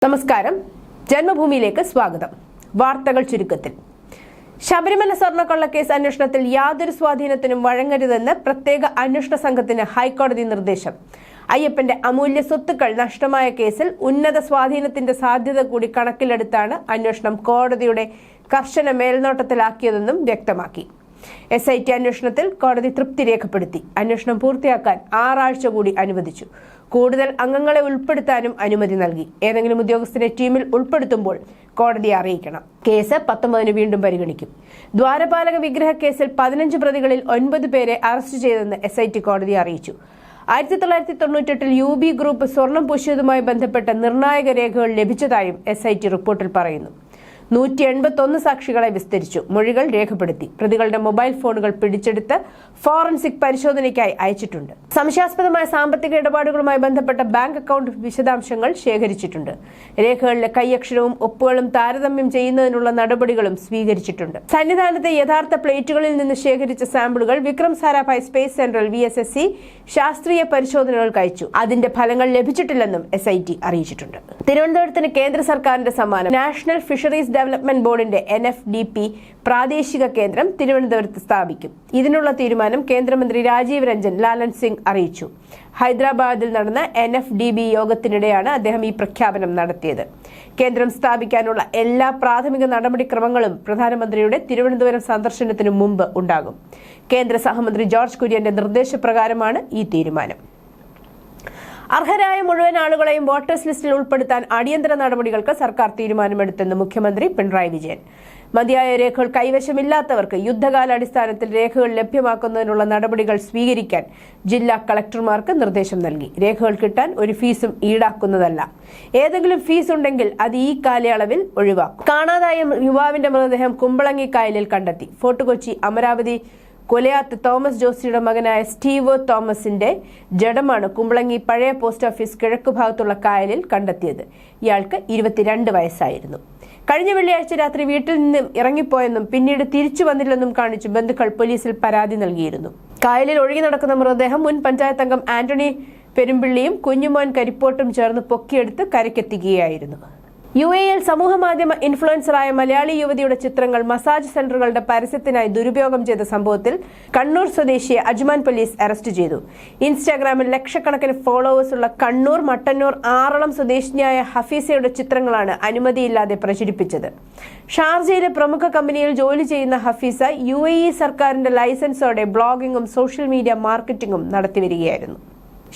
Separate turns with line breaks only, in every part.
നമസ്കാരം, ജന്മഭൂമിയിലേക്ക് സ്വാഗതം. വാർത്തകൾ ചുരുക്കത്തിൽ. ശബരിമല സ്വർണ്ണക്കൊള്ളക്കേസ് അന്വേഷണത്തിൽ യാതൊരു സ്വാധീനത്തിനും വഴങ്ങരുതെന്ന് പ്രത്യേക അന്വേഷണ സംഘത്തിന് ഹൈക്കോടതി നിർദ്ദേശം. അയ്യപ്പന്റെ അമൂല്യ സ്വത്തുക്കൾ നഷ്ടമായ കേസിൽ ഉന്നത സ്വാധീനത്തിന്റെ സാധ്യത കൂടി കണക്കിലെടുത്താണ് അന്വേഷണം കോടതിയുടെ കർശന മേൽനോട്ടത്തിലാക്കിയതെന്നും വ്യക്തമാക്കി. SIT അന്വേഷണത്തിൽ കോടതി തൃപ്തി രേഖപ്പെടുത്തി. അന്വേഷണം പൂർത്തിയാക്കാൻ 6 ആഴ്ച കൂടി അനുവദിച്ചു. കൂടുതൽ അംഗങ്ങളെ ഉൾപ്പെടുത്താനും അനുമതി നൽകി. ഏതെങ്കിലും ഉദ്യോഗസ്ഥരെ ടീമിൽ ഉൾപ്പെടുത്തുമ്പോൾ കോടതിയെ അറിയിക്കണം. കേസ് 19-ന് വീണ്ടും പരിഗണിക്കും. ദ്വാരപാലക വിഗ്രഹ കേസിൽ 15 പ്രതികളിൽ 9 പേരെ അറസ്റ്റ് ചെയ്തെന്ന് SIT കോടതിയെ അറിയിച്ചു. 1998 UB ഗ്രൂപ്പ് സ്വർണം പൂശിയതുമായി ബന്ധപ്പെട്ട നിർണായക രേഖകൾ ലഭിച്ചതായും SIT റിപ്പോർട്ടിൽ പറയുന്നു. 181 സാക്ഷികളെ വിസ്തരിച്ചു. മൊഴികൾ രേഖപ്പെടുത്തി. പ്രതികളുടെ മൊബൈൽ ഫോണുകൾ പിടിച്ചെടുത്ത് ഫോറൻസിക് പരിശോധനയ്ക്കായി അയച്ചിട്ടുണ്ട്. സംശയാസ്പദമായ സാമ്പത്തിക ഇടപാടുകളുമായി ബന്ധപ്പെട്ട ബാങ്ക് അക്കൗണ്ട് വിശദാംശങ്ങൾ ശേഖരിച്ചിട്ടുണ്ട്. രേഖകളിലെ കൈയക്ഷരവും ഒപ്പുകളും താരതമ്യം ചെയ്യുന്നതിനുള്ള നടപടികളും സ്വീകരിച്ചിട്ടുണ്ട്. സന്നിധാനത്തെ യഥാർത്ഥ പ്ലേറ്റുകളിൽ നിന്ന് ശേഖരിച്ച സാമ്പിളുകൾ വിക്രം സാരാഭായ് സ്പേസ് സെന്ററിൽ VSSC ശാസ്ത്രീയ പരിശോധനകൾക്ക് അയച്ചു. അതിന്റെ ഫലങ്ങൾ ലഭിച്ചിട്ടില്ലെന്നും SIT അറിയിച്ചിട്ടുണ്ട്. തിരുവനന്തപുരത്തിന് കേന്ദ്ര സർക്കാരിന്റെ സമ്മാനം. നാഷണൽ ഫിഷറീസ് ഡെവലപ്മെന്റ് ബോർഡിന്റെ NFDP പ്രാദേശിക കേന്ദ്രം തിരുവനന്തപുരത്ത് സ്ഥാപിക്കും. ഇതിനുള്ള തീരുമാനം കേന്ദ്രമന്ത്രി രാജീവ് രഞ്ജൻ ലാലൻ സിംഗ് അറിയിച്ചു. ഹൈദരാബാദിൽ നടന്ന NFDB യോഗത്തിനിടെയാണ് അദ്ദേഹം ഈ പ്രഖ്യാപനം നടത്തിയത്. കേന്ദ്രം സ്ഥാപിക്കാനുള്ള എല്ലാ പ്രാഥമിക നടപടിക്രമങ്ങളും പ്രധാനമന്ത്രിയുടെ തിരുവനന്തപുരം സന്ദർശനത്തിനു മുമ്പ് ഉണ്ടാകും. കേന്ദ്ര സഹമന്ത്രി ജോർജ് കുര്യന്റെ നിർദ്ദേശപ്രകാരമാണ് ഈ തീരുമാനം. അർഹരായ മുഴുവൻ ആളുകളെയും വോട്ടേഴ്സ് ലിസ്റ്റിൽ ഉൾപ്പെടുത്താൻ അടിയന്തര നടപടികൾക്ക് സർക്കാർ തീരുമാനമെടുത്തെന്ന് മുഖ്യമന്ത്രി പിണറായി വിജയൻ. മതിയായ രേഖകൾ കൈവശമില്ലാത്തവർക്ക് യുദ്ധകാലാടിസ്ഥാനത്തിൽ രേഖകൾ ലഭ്യമാക്കുന്നതിനുള്ള നടപടികൾ സ്വീകരിക്കാൻ ജില്ലാ കളക്ടർമാർക്ക് നിർദ്ദേശം നൽകി. രേഖകൾ കിട്ടാൻ ഒരു ഫീസും ഈടാക്കുന്നതല്ല. ഏതെങ്കിലും ഫീസ് ഉണ്ടെങ്കിൽ അത് ഈ കാലയളവിൽ ഒഴിവാക്കും. കാണാതായ യുവാവിന്റെ മൃതദേഹം കുമ്പളങ്ങി കായലിൽ കണ്ടെത്തി. ഫോർട്ട് കൊച്ചി അമരാവതി കൊലയാത്ത് തോമസ് ജോസിയുടെ മകനായ സ്റ്റീവോ തോമസിന്റെ ജഡമാണ് കുമ്പളങ്ങി പഴയ പോസ്റ്റ് ഓഫീസ് കിഴക്കുഭാഗത്തുള്ള കായലിൽ കണ്ടെത്തിയത്. ഇയാൾക്ക് 22 വയസ്സായിരുന്നു. കഴിഞ്ഞ വെള്ളിയാഴ്ച രാത്രി വീട്ടിൽ നിന്നും ഇറങ്ങിപ്പോയെന്നും പിന്നീട് തിരിച്ചു വന്നില്ലെന്നും കാണിച്ച് ബന്ധുക്കൾ പോലീസിൽ പരാതി നൽകിയിരുന്നു. കായലിൽ ഒഴുകി നടക്കുന്ന മൃതദേഹം മുൻ പഞ്ചായത്ത് അംഗം ആന്റണി പെരുമ്പിള്ളിയും കുഞ്ഞുമോൻ കരിപ്പോട്ടും ചേർന്ന് പൊക്കിയെടുത്ത് കരയ്ക്കെത്തിക്കുകയായിരുന്നു. UAEയിൽ സമൂഹമാധ്യമ ഇൻഫ്ലുവൻസറായ മലയാളി യുവതിയുടെ ചിത്രങ്ങൾ മസാജ് സെന്ററുകളുടെ പരസ്യത്തിനായി ദുരുപയോഗം ചെയ്ത സംഭവത്തിൽ കണ്ണൂർ സ്വദേശിയെ അജ്മാൻ പോലീസ് അറസ്റ്റ് ചെയ്തു. ഇൻസ്റ്റാഗ്രാമിൽ ലക്ഷക്കണക്കിന് ഫോളോവേഴ്സുള്ള കണ്ണൂർ മട്ടന്നൂർ ആറളം സ്വദേശിനിയായ ഹഫീസയുടെ ചിത്രങ്ങളാണ് അനുമതിയില്ലാതെ പ്രചരിപ്പിച്ചത്. ഷാർജയിലെ പ്രമുഖ കമ്പനിയിൽ ജോലി ചെയ്യുന്ന ഹഫീസ UAE സർക്കാരിന്റെ ലൈസൻസോടെ ബ്ലോഗിംഗും സോഷ്യൽ മീഡിയ മാർക്കറ്റിംഗും നടത്തിവരികയായിരുന്നു.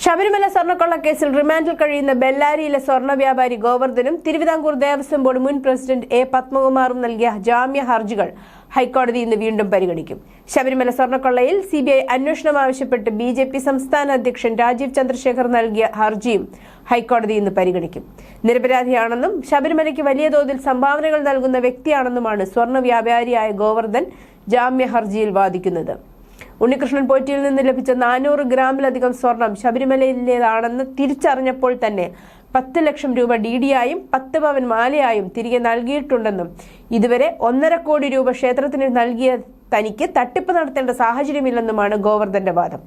ശബരിമല സ്വർണ്ണക്കൊള്ളക്കേസിൽ റിമാൻഡിൽ കഴിയുന്ന ബെല്ലാരിയിലെ സ്വർണ്ണ വ്യാപാരി ഗോവർദ്ധനും തിരുവിതാംകൂർ ദേവസ്വം ബോർഡ് മുൻ പ്രസിഡന്റ് A. പത്മകുമാറും നൽകിയ ജാമ്യ ഹർജികൾ ഹൈക്കോടതി ഇന്ന് വീണ്ടും പരിഗണിക്കും. ശബരിമല സ്വർണ്ണക്കൊള്ളയിൽ CBI അന്വേഷണം ആവശ്യപ്പെട്ട് BJP സംസ്ഥാന അധ്യക്ഷൻ രാജീവ് ചന്ദ്രശേഖർ നൽകിയ ഹർജിയും ഹൈക്കോടതി ഇന്ന് പരിഗണിക്കും. നിരപരാധിയാണെന്നും ശബരിമലയ്ക്ക് വലിയ തോതിൽ സംഭാവനകൾ നൽകുന്ന വ്യക്തിയാണെന്നുമാണ് സ്വർണ്ണ വ്യാപാരിയായ ഗോവർദ്ധൻ ജാമ്യ ഹർജിയിൽ വാദിക്കുന്നത്. ഉണ്ണികൃഷ്ണൻ പോറ്റിയിൽ നിന്ന് ലഭിച്ച 400 ഗ്രാമിലധികം സ്വർണം ശബരിമലയിലേതാണെന്ന് തിരിച്ചറിഞ്ഞപ്പോൾ തന്നെ 10 ലക്ഷം രൂപ DD ആയും 10 പവൻ മാലയായും തിരികെ നൽകിയിട്ടുണ്ടെന്നും ഇതുവരെ 1.5 കോടി രൂപ ക്ഷേത്രത്തിന് നൽകിയ തനിക്ക് തട്ടിപ്പ് നടത്തേണ്ട സാഹചര്യമില്ലെന്നുമാണ് ഗോവർദ്ധന്റെ വാദം.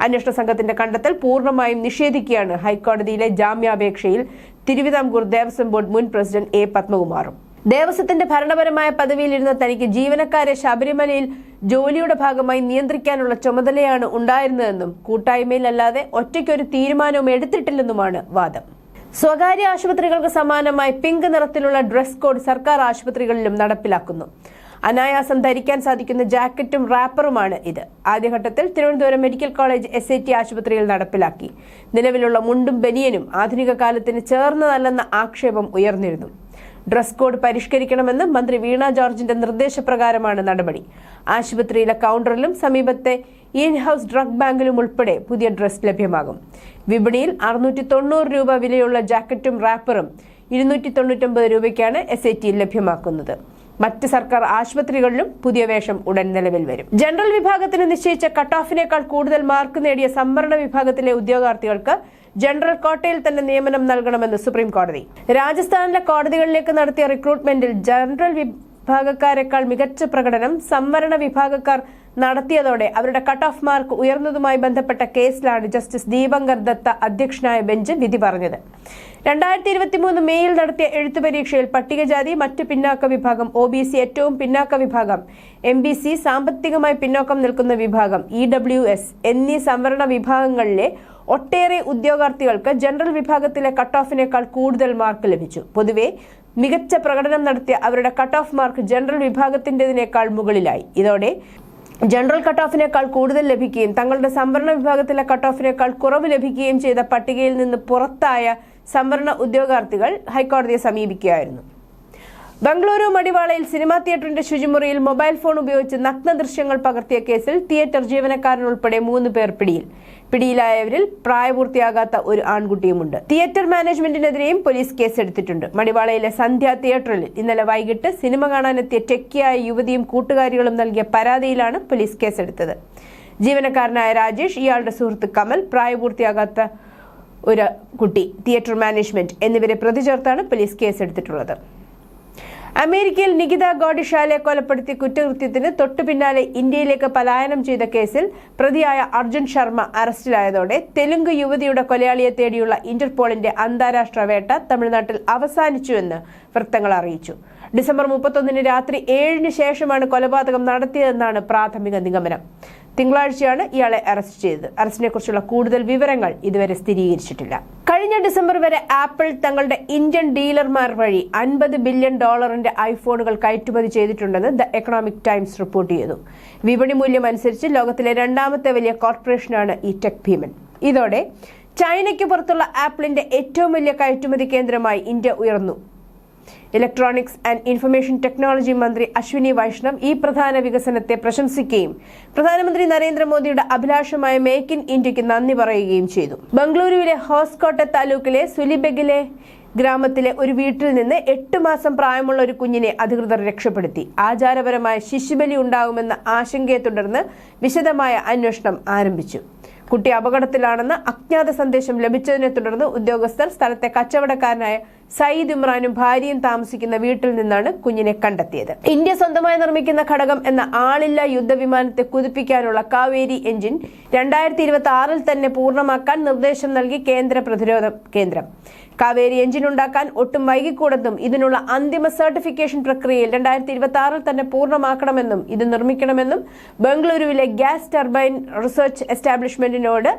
അന്വേഷണ സംഘത്തിന്റെ കണ്ടെത്തൽ പൂർണ്ണമായും നിഷേധിക്കുകയാണ് ഹൈക്കോടതിയിലെ ജാമ്യാപേക്ഷയിൽ തിരുവിതാംകൂർ ദേവസ്വം ബോർഡ് മുൻ പ്രസിഡന്റ് A. പത്മകുമാറും. ദേവസ്വത്തിന്റെ ഭരണപരമായ പദവിയിലിരുന്ന തനിക്ക് ജീവനക്കാരെ ശബരിമലയിൽ ജോലിയുടെ ഭാഗമായി നിയന്ത്രിക്കാനുള്ള ചുമതലയാണ് ഉണ്ടായിരുന്നതെന്നും കൂട്ടായ്മയിലല്ലാതെ ഒറ്റയ്ക്കൊരു തീരുമാനവും എടുത്തിട്ടില്ലെന്നുമാണ് വാദം. സ്വകാര്യ ആശുപത്രികൾക്ക് സമാനമായി പിങ്ക് നിറത്തിലുള്ള ഡ്രസ് കോഡ് സർക്കാർ ആശുപത്രികളിലും നടപ്പിലാക്കുന്നു. അനായാസം ധരിക്കാൻ സാധിക്കുന്ന ജാക്കറ്റും റാപ്പറുമാണ് ഇത്. ആദ്യഘട്ടത്തിൽ തിരുവനന്തപുരം മെഡിക്കൽ കോളേജ് SIT ആശുപത്രിയിൽ നടപ്പിലാക്കി. നിലവിലുള്ള മുണ്ടും ബനിയനും ആധുനിക കാലത്തിന് ചേർന്നതല്ലെന്ന ആക്ഷേപം ഉയർന്നിരുന്നു. ഡ്രസ് കോഡ് പരിഷ്കരിക്കണമെന്ന് മന്ത്രി വീണ ജോർജിന്റെ നിർദ്ദേശപ്രകാരമാണ് നടപടി. ആശുപത്രിയിലെ കൗണ്ടറിലും സമീപത്തെ ഇൻ-ഹൌസ് ഡ്രഗ് ബാങ്കിലും ഉൾപ്പെടെ പുതിയ ഡ്രസ് ലഭ്യമാകും. വിപണിയിൽ 690 രൂപ വിലയുള്ള ജാക്കറ്റും റാപ്പറും 299 രൂപയ്ക്കാണ് SITയിൽ ലഭ്യമാക്കുന്നത്. മറ്റ് സർക്കാർ ആശുപത്രികളിലും പുതിയ വേഷം ഉടൻ നിലവിൽ വരും. ജനറൽ വിഭാഗത്തിന് നിശ്ചയിച്ച കട്ട് ഓഫിനേക്കാൾ കൂടുതൽ മാർക്ക് നേടിയ സംവരണ വിഭാഗത്തിലെ ഉദ്യോഗാർത്ഥികൾക്ക് ജനറൽ കോട്ടയിൽ തന്നെ നിയമനം നൽകണമെന്ന് സുപ്രീം കോടതി. രാജസ്ഥാനിലെ കോടതികളിലേക്ക് നടത്തിയ റിക്രൂട്ട്മെന്റിൽ ജനറൽ വിഭാഗക്കാരെക്കാൾ മികച്ച പ്രകടനം സംവരണ വിഭാഗക്കാർ നടത്തിയതോടെ അവരുടെ കട്ട് ഓഫ് മാർക്ക് ഉയർന്നതുമായി ബന്ധപ്പെട്ട കേസിലാണ് ജസ്റ്റിസ് ദീപങ്കർ ദത്ത അധ്യക്ഷനായ ബെഞ്ച് വിധി പറഞ്ഞത്. 2023 മെയ്യിൽ നടത്തിയ എഴുത്തു പരീക്ഷയിൽ പട്ടികജാതി, മറ്റ് പിന്നാക്ക വിഭാഗം, OBC, ഏറ്റവും പിന്നാക്ക വിഭാഗം, MBC, സാമ്പത്തികമായി പിന്നോക്കം നിൽക്കുന്ന വിഭാഗം, EWS എന്നീ സംവരണ വിഭാഗങ്ങളിലെ ഒട്ടേറെ ഉദ്യോഗാർത്ഥികൾക്ക് ജനറൽ വിഭാഗത്തിലെ കട്ട് ഓഫിനേക്കാൾ കൂടുതൽ മാർക്ക് ലഭിച്ചു. പൊതുവെ മികച്ച പ്രകടനം നടത്തിയ അവരുടെ കട്ട് ഓഫ് മാർക്ക് ജനറൽ വിഭാഗത്തിൻ്റെതിനേക്കാൾ മുകളിലായി. ഇതോടെ ജനറൽ കട്ട് ഓഫിനേക്കാൾ കൂടുതൽ ലഭിക്കുകയും തങ്ങളുടെ സംവരണ വിഭാഗത്തിലെ കട്ട് ഓഫിനേക്കാൾ കുറവ് ലഭിക്കുകയും ചെയ്ത പട്ടികയിൽ നിന്ന് പുറത്തായ സംവരണ ഉദ്യോഗാർത്ഥികൾ ഹൈക്കോടതിയെ സമീപിക്കുകയായിരുന്നു. ബംഗളൂരു മടിവാളയിൽ സിനിമാ തിയേറ്ററിന്റെ ശുചിമുറിയിൽ മൊബൈൽ ഫോൺ ഉപയോഗിച്ച് നഗ്ന ദൃശ്യങ്ങൾ പകർത്തിയ കേസിൽ തിയേറ്റർ ജീവനക്കാരനുൾപ്പെടെ 3 പേർ പിടിയിൽ. പിടിയിലായവരിൽ പ്രായപൂർത്തിയാകാത്ത ഒരു ആൺകുട്ടിയുമുണ്ട്. തിയേറ്റർ മാനേജ്മെന്റിനെതിരെയും പോലീസ് കേസെടുത്തിട്ടുണ്ട്. മടിവാളയിലെ സന്ധ്യ തിയേറ്ററിൽ ഇന്നലെ വൈകിട്ട് സിനിമ കാണാനെത്തിയ ടെക്കിയായ യുവതിയും കൂട്ടുകാരികളും നൽകിയ പരാതിയിലാണ് പോലീസ് കേസെടുത്തത്. ജീവനക്കാരനായ രാജേഷ്, ഇയാളുടെ സുഹൃത്ത് കമൽ, പ്രായപൂർത്തിയാകാത്ത ഒരു കുട്ടി, തിയേറ്റർ മാനേജ്മെന്റ് എന്നിവരെ പ്രതി ചേർത്താണ് പോലീസ് കേസെടുത്തിട്ടുള്ളത്. അമേരിക്കയിൽ നികിത ഗോഡിഷാലെ കൊലപ്പെടുത്തിയ കുറ്റകൃത്യത്തിന് തൊട്ടു പിന്നാലെ ഇന്ത്യയിലേക്ക് പലായനം ചെയ്ത കേസിൽ പ്രതിയായ അർജുൻ ശർമ്മ അറസ്റ്റിലായതോടെ തെലുങ്ക് യുവതിയുടെ കൊലയാളിയെ തേടിയുള്ള ഇന്റർപോളിന്റെ അന്താരാഷ്ട്ര വേട്ട തമിഴ്നാട്ടിൽ അവസാനിച്ചുവെന്ന് വൃത്തങ്ങൾ അറിയിച്ചു. ഡിസംബർ 31 രാത്രി 7-ന് ശേഷമാണ് കൊലപാതകം നടത്തിയതെന്നാണ് പ്രാഥമിക നിഗമനം. തിങ്കളാഴ്ചയാണ് ഇയാളെ അറസ്റ്റ് ചെയ്തത്. അറസ്റ്റിനെ കുറിച്ചുള്ള കൂടുതൽ വിവരങ്ങൾ ഇതുവരെ സ്ഥിരീകരിച്ചിട്ടില്ല. കഴിഞ്ഞ ഡിസംബർ വരെ ആപ്പിൾ തങ്ങളുടെ ഇന്ത്യൻ ഡീലർമാർ വഴി $50 ബില്യൺ ഐഫോണുകൾ കയറ്റുമതി ചെയ്തിട്ടുണ്ടെന്ന് ദ എക്കണോമിക് ടൈംസ് റിപ്പോർട്ട് ചെയ്തു. വിപണി മൂല്യം അനുസരിച്ച് ലോകത്തിലെ 2ാമത്തെ വലിയ കോർപ്പറേഷനാണ് ഈ ടെക് ഭീമൻ. ഇതോടെ ചൈനയ്ക്ക് പുറത്തുള്ള ആപ്പിളിന്റെ ഏറ്റവും വലിയ കയറ്റുമതി കേന്ദ്രമായി ഇന്ത്യ ഉയർന്നു. ഇലക്ട്രോണിക്സ് ആൻഡ് ഇൻഫർമേഷൻ ടെക്നോളജി മന്ത്രി അശ്വിനി വൈഷ്ണവ് ഈ പ്രധാന വികസനത്തെ പ്രശംസിക്കുകയും പ്രധാനമന്ത്രി നരേന്ദ്രമോദിയുടെ അഭിലാഷമായ മേക്ക് ഇൻ ഇന്ത്യക്ക് നന്ദി പറയുകയും ചെയ്തു. ബംഗളൂരുവിലെ ഹോസ്കോട്ടെ താലൂക്കിലെ സുലിബെഗിലെ ഗ്രാമത്തിലെ ഒരു വീട്ടിൽ നിന്ന് 8 മാസം പ്രായമുള്ള ഒരു കുഞ്ഞിനെ അധികൃതർ രക്ഷപ്പെടുത്തി. ആചാരപരമായ ശിശുബലി ഉണ്ടാകുമെന്ന ആശങ്കയെ തുടർന്ന് വിശദമായ അന്വേഷണം ആരംഭിച്ചു. കുട്ടി അപകടത്തിലാണെന്ന് അജ്ഞാത സന്ദേശം ലഭിച്ചതിനെ തുടർന്ന് ഉദ്യോഗസ്ഥർ സ്ഥലത്തെ കച്ചവടക്കാരനായ സയ്യിദ് ഇമ്രാനും ഭാര്യയും താമസിക്കുന്ന വീട്ടിൽ നിന്നാണ് കുഞ്ഞിനെ കണ്ടെത്തിയത്. ഇന്ത്യ സ്വന്തമായി നിർമ്മിക്കുന്ന ഘടകം എന്ന ആളില്ലാ യുദ്ധവിമാനത്തെ കുതിപ്പിക്കാനുള്ള കാവേരി എഞ്ചിൻ 2026-ൽ തന്നെ പൂർണ്ണമാക്കാൻ നിർദ്ദേശം നൽകി കേന്ദ്ര പ്രതിരോധ കേന്ദ്രം. കാവേരി എഞ്ചിൻ ഉണ്ടാക്കാൻ ഒട്ടും വൈകിക്കൂടെന്നും ഇതിനുള്ള അന്തിമ സർട്ടിഫിക്കേഷൻ പ്രക്രിയയിൽ 2026-ൽ തന്നെ പൂർണ്ണമാക്കണമെന്നും ഇത് നിർമ്മിക്കണമെന്നും ബംഗളൂരുവിലെ ഗ്യാസ് ടർബൈൻ റിസർച്ച് എസ്റ്റാബ്ലിഷ്മെന്റിനോട്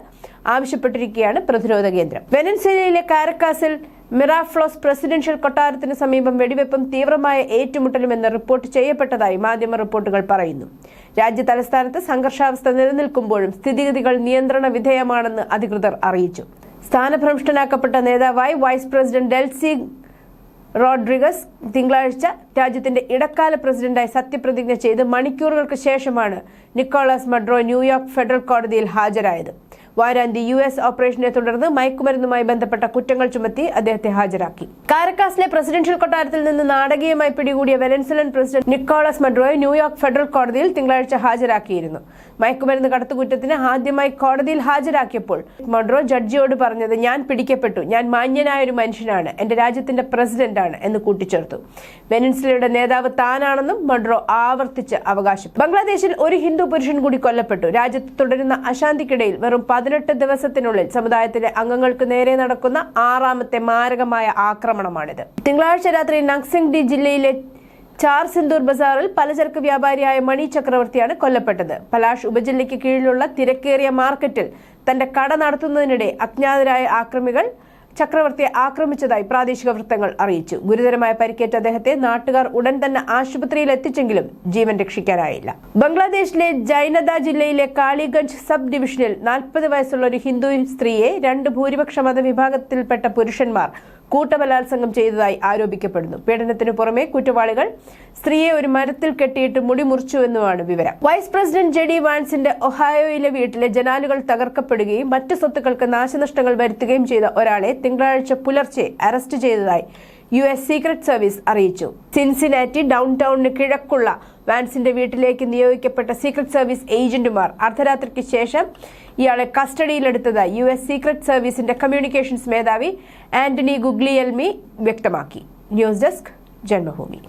ആവശ്യപ്പെട്ടിരിക്കുകയാണ് പ്രതിരോധ കേന്ദ്രം. വെനസ്വേലയിലെ കാരക്കാസിൽ മിറാഫ്ലോസ് പ്രസിഡൻഷ്യൽ കൊട്ടാരത്തിന് സമീപം വെടിവെപ്പും തീവ്രമായ ഏറ്റുമുട്ടലുമെന്ന് റിപ്പോർട്ട് ചെയ്യപ്പെട്ടതായി മാധ്യമ റിപ്പോർട്ടുകൾ പറയുന്നു. രാജ്യ തലസ്ഥാനത്ത് സംഘർഷാവസ്ഥ നിലനിൽക്കുമ്പോഴും സ്ഥിതിഗതികൾ നിയന്ത്രണ വിധേയമാണെന്ന് അധികൃതർ അറിയിച്ചു. സ്ഥാനഭ്രഷ്ടനാക്കപ്പെട്ട നേതാവായി വൈസ് പ്രസിഡന്റ് ഡെൽസി റോഡ്രിഗസ് തിങ്കളാഴ്ച രാജ്യത്തിന്റെ ഇടക്കാല പ്രസിഡന്റായി സത്യപ്രതിജ്ഞ ചെയ്ത് മണിക്കൂറുകൾക്ക് ശേഷമാണ് നിക്കോളാസ് മഡ്രോ ന്യൂയോർക്ക് ഫെഡറൽ കോടതിയിൽ ഹാജരായത്. വാരാന്ത്യ US ഓപ്പറേഷനെ തുടർന്ന് മയക്കുമരുന്നുമായി ബന്ധപ്പെട്ട കുറ്റങ്ങൾ ചുമത്തി അദ്ദേഹത്തെ ഹാജരാക്കി. കാരക്കാസിലെ പ്രസിഡൻഷ്യൽ കൊട്ടാരത്തിൽ നിന്ന് നാടകീയമായി പിടികൂടിയ വെനസ്വേലൻ പ്രസിഡന്റ് നിക്കോളാസ് മഡ്രോയെ ന്യൂയോർക്ക് ഫെഡറൽ കോടതിയിൽ തിങ്കളാഴ്ച ഹാജരാക്കിയിരുന്നു. മയക്കുമരുന്ന് കടത്തുകുറ്റത്തിന് ആദ്യമായി കോടതിയിൽ ഹാജരാക്കിയപ്പോൾ മഡ്രോ ജഡ്ജിയോട് പറഞ്ഞത്, ഞാൻ പിടിക്കപ്പെട്ടു, ഞാൻ മാന്യനായ ഒരു മനുഷ്യനാണ്, എന്റെ രാജ്യത്തിന്റെ പ്രസിഡന്റാണ് എന്ന് കൂട്ടിച്ചേർത്തു. വെനസ്വേലയുടെ നേതാവ് താനാണെന്നും മഡ്രോ ആവർത്തിച്ച് അവകാശപ്പെട്ടു. ബംഗ്ലാദേശിൽ ഒരു ഹിന്ദു പുരുഷൻ കൂടി കൊല്ലപ്പെട്ടു. രാജ്യത്ത് തുടരുന്ന അശാന്തിക്കിടയിൽ വെറും 18 ദിവസത്തിനുള്ളിൽ സമുദായത്തിലെ അംഗങ്ങൾക്ക് നേരെ നടക്കുന്ന 6ാമത്തെ മാരകമായ ആക്രമണമാണിത്. തിങ്കളാഴ്ച രാത്രി നക്സിംഗ്ഡി ജില്ലയിലെ ചാർ സിന്ദൂർ ബസാറിൽ പലചരക്ക് വ്യാപാരിയായ മണി ചക്രവർത്തിയാണ് കൊല്ലപ്പെട്ടത്. പലാഷ് ഉപജില്ലയ്ക്ക് കീഴിലുള്ള തിരക്കേറിയ മാർക്കറ്റിൽ തന്റെ കട നടത്തുന്നതിനിടെ അജ്ഞാതരായ ആക്രമികൾ ചക്രവർത്തിയെ ആക്രമിച്ചതായി പ്രാദേശിക വൃത്തങ്ങൾ അറിയിച്ചു. ഗുരുതരമായ പരിക്കേറ്റ അദ്ദേഹത്തെ നാട്ടുകാർ ഉടൻ തന്നെ ആശുപത്രിയിൽ എത്തിച്ചെങ്കിലും ജീവൻ രക്ഷിക്കാനായില്ല. ബംഗ്ലാദേശിലെ ജൈനദ ജില്ലയിലെ കാളിഗഞ്ച് സബ് ഡിവിഷനിൽ 40 വയസ്സുള്ള ഒരു ഹിന്ദു സ്ത്രീയെ 2 ഭൂരിപക്ഷ മതവിഭാഗത്തിൽപ്പെട്ട പുരുഷന്മാർ കൂട്ടബലാത്സംഗം ചെയ്തതായി ആരോപിക്കപ്പെടുന്നു. പീഡനത്തിനു പുറമെ കുറ്റവാളികൾ സ്ത്രീയെ ഒരു മരത്തിൽ കെട്ടിയിട്ട് മുടി മുറിച്ചുവെന്നുമാണ് വിവരം. വൈസ് പ്രസിഡന്റ് JD വാൻസിന്റെ ഒഹായോയിലെ വീട്ടിലെ ജനാലുകൾ തകർക്കപ്പെടുകയും മറ്റു സ്വത്തുക്കൾക്ക് നാശനഷ്ടങ്ങൾ വരുത്തുകയും ചെയ്ത ഒരാളെ തിങ്കളാഴ്ച പുലർച്ചെ അറസ്റ്റ് ചെയ്തതായി US സീക്രട്ട് സർവീസ് അറിയിച്ചു. സിൻസിനാറ്റി ഡൗൺ ടൗണിന് കിഴക്കുള്ള വാൻസിന്റെ വീട്ടിലേക്ക് നിയോഗിക്കപ്പെട്ട സീക്രട്ട് സർവീസ് ഏജന്റുമാർ അർദ്ധരാത്രിക്ക് ശേഷം ഇയാളെ കസ്റ്റഡിയിലെടുത്തതായി US സീക്രട്ട് സർവീസിന്റെ കമ്മ്യൂണിക്കേഷൻസ് മേധാവി ആന്റണി ഗുഗ്ലിയൽമി വ്യക്തമാക്കി. News desk Janmabhumi.